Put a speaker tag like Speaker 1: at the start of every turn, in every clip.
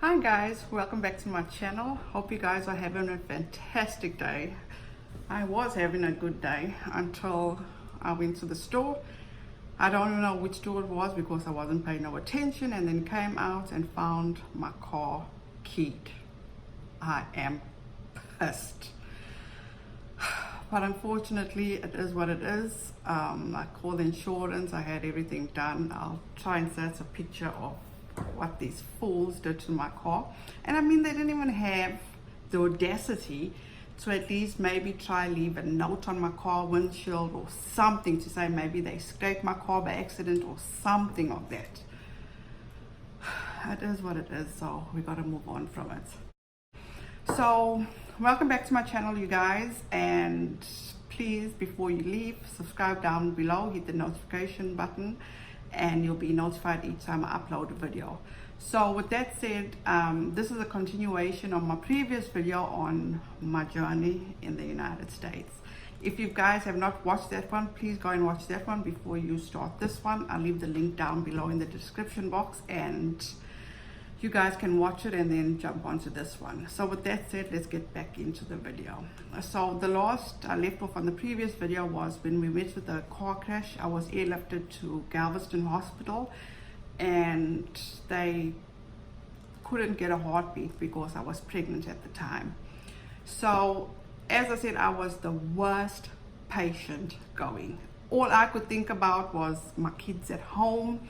Speaker 1: Hi guys, welcome back to my channel. Hope you guys are having a fantastic day. I was having a good day until I went to the store. I don't even know which store it was because I wasn't paying no attention, and then came out and found my car keyed. I am pissed. But unfortunately, it is what it is. I called insurance, I had everything done. I'll try and insert a picture of what these fools did to my car. And I mean, they didn't even have the audacity to at least maybe try leave a note on my car windshield or something to say maybe they scraped my car by accident or something of that. It is what it is, so we gotta move on from it. So welcome back to my channel, you guys, and please, before you leave, subscribe down below, hit the notification button, and you'll be notified each time I upload a video. So with that said, this is a continuation of my previous video on my journey in the United States. If you guys have not watched that one, please go and watch that one before you start this one. I'll leave the link down below in the description box, and you guys can watch it and then jump onto this one. So with that said, let's get back into the video. So the last I left off on the previous video was when we went with a car crash. I was airlifted to Galveston Hospital, and they couldn't get a heartbeat because I was pregnant at the time. So as I said, I was the worst patient going. All I could think about was my kids at home,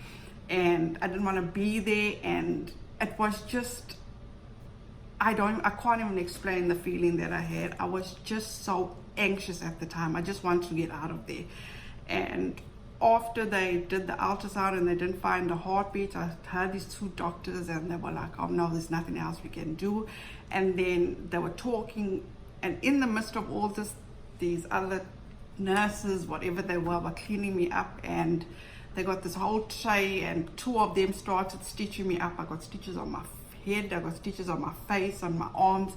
Speaker 1: and I didn't want to be there, and it was just, I can't even explain the feeling that I had. I was just so anxious at the time. I just wanted to get out of there. And after they did the ultrasound and they didn't find a heartbeat, I heard these two doctors and they were like, oh no, there's nothing else we can do. And then they were talking, and in the midst of all this, these other nurses, whatever they were cleaning me up, and they got this whole tray, and two of them started stitching me up. I got stitches on my head, I got stitches on my face, on my arms.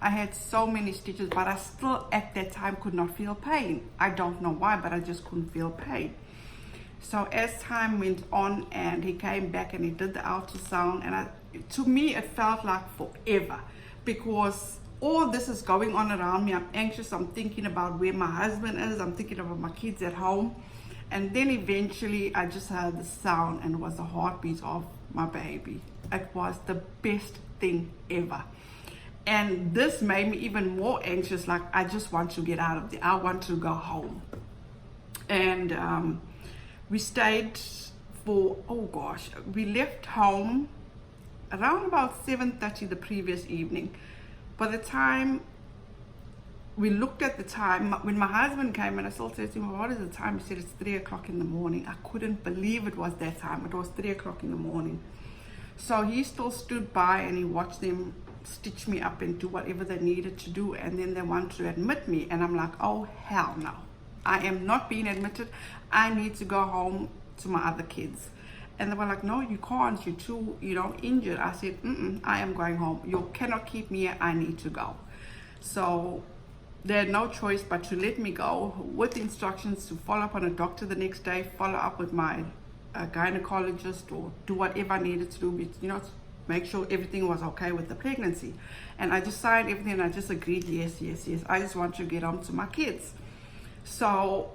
Speaker 1: I had so many stitches, but I still at that time could not feel pain. I don't know why, but I just couldn't feel pain. So as time went on and he came back and he did the ultrasound, and to me it felt like forever, because all this is going on around me. I'm anxious, I'm thinking about where my husband is, I'm thinking about my kids at home. And then eventually I just heard the sound, and it was the heartbeat of my baby. It was the best thing ever. And this made me even more anxious. Like, I just want to get out of there. I want to go home. And we stayed for, we left home around about 7:30 the previous evening. By the time we looked at the time, when my husband came, and I still said to him, what is the time? He said, it's 3 o'clock in the morning. I couldn't believe it was that time. It was 3 o'clock in the morning. So he still stood by and he watched them stitch me up and do whatever they needed to do. And then they wanted to admit me. And I'm like, oh, hell no. I am not being admitted. I need to go home to my other kids. And they were like, no, you can't. You're too, injured. I said, I am going home. You cannot keep me here. I need to go. So they had no choice but to let me go, with instructions to follow up on a doctor the next day, follow up with my gynecologist, or do whatever I needed to do, to make sure everything was okay with the pregnancy. And I just signed everything, and I just agreed, yes. I just want to get home to my kids. So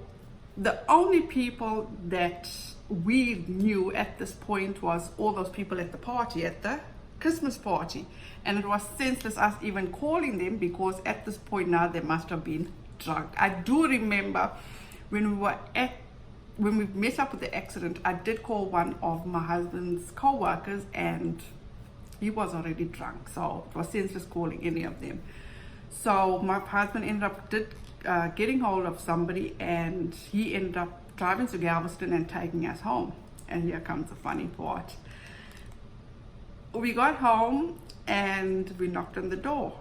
Speaker 1: the only people that we knew at this point was all those people at the party, at the Christmas party. And it was senseless us even calling them, because at this point now they must have been drunk. I do remember when we messed up with the accident, I did call one of my husband's co-workers, and he was already drunk, so it was senseless calling any of them. So my husband ended up getting hold of somebody, and he ended up driving to Galveston and taking us home. And here comes the funny part. We got home and we knocked on the door,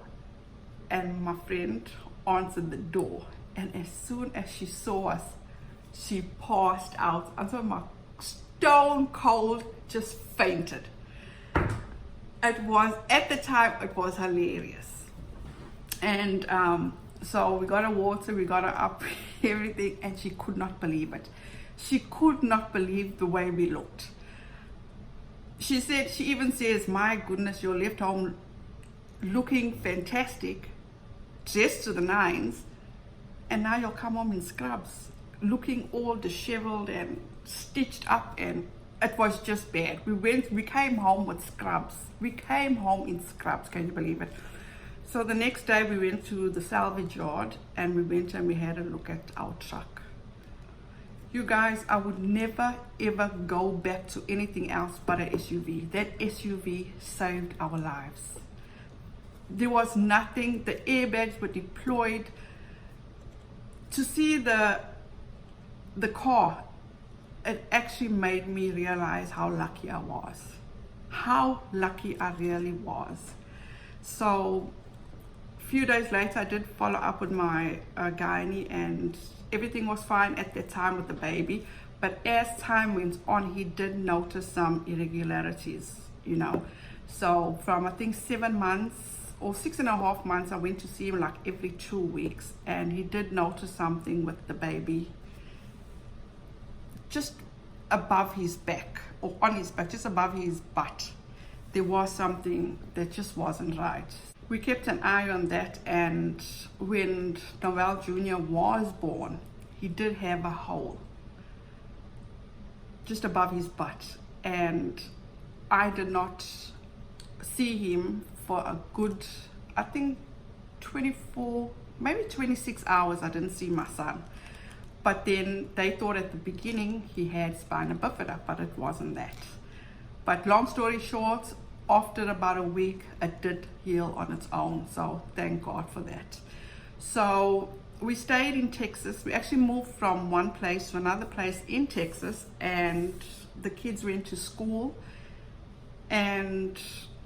Speaker 1: and my friend answered the door, and as soon as she saw us, she passed out until my stone cold just fainted. It was, at the time, it was hilarious. And so we got her water, we got her up, everything, and she could not believe it. She could not believe the way we looked. she even says, my goodness, you left home looking fantastic, dressed to the nines, and now you'll come home in scrubs, looking all disheveled and stitched up, and it was just bad. We came home with scrubs. We came home in scrubs, can you believe it? So the next day we went to the salvage yard and we had a look at our truck. You guys, I would never ever go back to anything else but an SUV. That SUV saved our lives. There was nothing, the airbags were deployed. To see the car, it actually made me realize how lucky I was. How lucky I really was. So a few days later, I did follow up with my gynae, and everything was fine at that time with the baby. But as time went on, he did notice some irregularities, you know. So from I think 7 months or 6.5 months, I went to see him like every 2 weeks, and he did notice something with the baby just above his back, or on his back, just above his butt. There was something that just wasn't right. We kept an eye on that, and when Noel Jr. was born, he did have a hole just above his butt, and I did not see him for a good, I think 24, maybe 26 hours. I didn't see my son. But then they thought at the beginning he had spina bifida, but it wasn't that. But long story short, after about a week, it did heal on its own. So thank God for that. So we stayed in Texas. We actually moved from one place to another place in Texas, and the kids went to school. And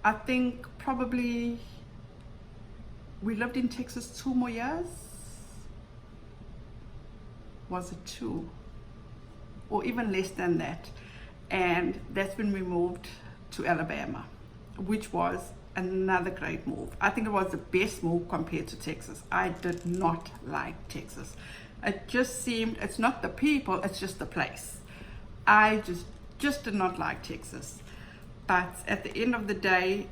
Speaker 1: I think probably we lived in Texas 2 more years. Was it 2 or even less than that? And that's when we moved to Alabama, which was another great move. I think it was the best move compared to Texas. I did not like Texas. It just seemed, it's not the people, it's just the place. I just did not like Texas. But at the end of the day,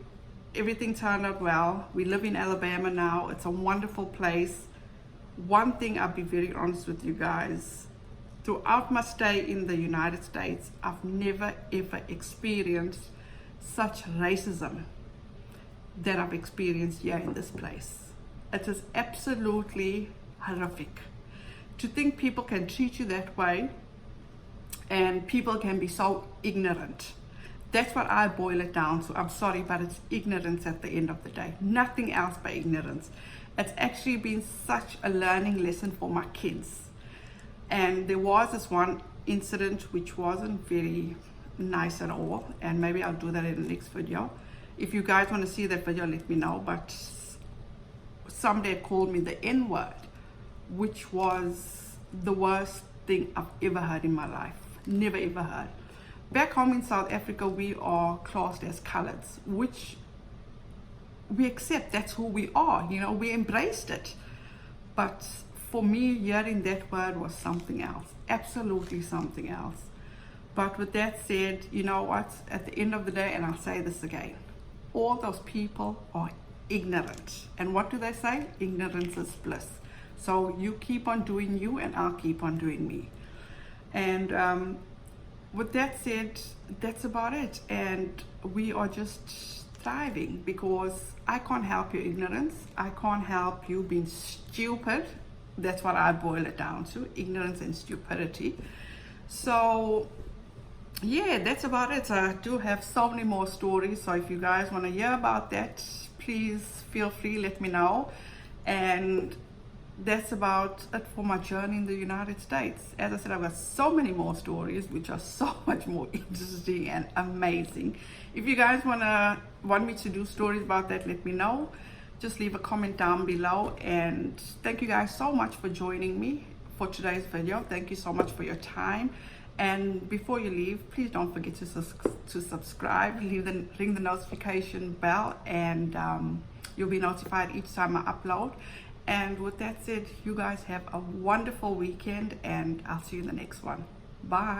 Speaker 1: everything turned out well. We live in Alabama now. It's a wonderful place. One thing, I'll be very honest with you guys, throughout my stay in the United States, I've never ever experienced such racism that I've experienced here in this place. It is absolutely horrific. To think people can treat you that way, and people can be so ignorant. That's what I boil it down to. I'm sorry, but it's ignorance at the end of the day. Nothing else but ignorance. It's actually been such a learning lesson for my kids. And there was this one incident which wasn't very nice at all, and maybe I'll do that in the next video. If you guys want to see that video, let me know. But somebody called me the N-word, which was the worst thing I've ever heard in my life. Never ever heard. Back home in South Africa, we are classed as coloreds, which we accept. That's who we are, you know, we embraced it. But for me, hearing that word was something else, absolutely something else. But with that said, you know what, at the end of the day, and I'll say this again, all those people are ignorant. And what do they say? Ignorance is bliss. So you keep on doing you, and I'll keep on doing me. And with that said, that's about it. And we are just thriving, because I can't help your ignorance. I can't help you being stupid. That's what I boil it down to, ignorance and stupidity. So yeah, that's about it. I do have so many more stories. So if you guys want to hear about that, please feel free, let me know. And that's about it for my journey in the United States. As I said, I've got so many more stories which are so much more interesting and amazing. If you guys want me to do stories about that, let me know. Just leave a comment down below. And thank you guys so much for joining me for today's video. Thank you so much for your time. And before you leave, please don't forget to subscribe, ring the notification bell, and you'll be notified each time I upload. And with that said, you guys have a wonderful weekend, and I'll see you in the next one. Bye.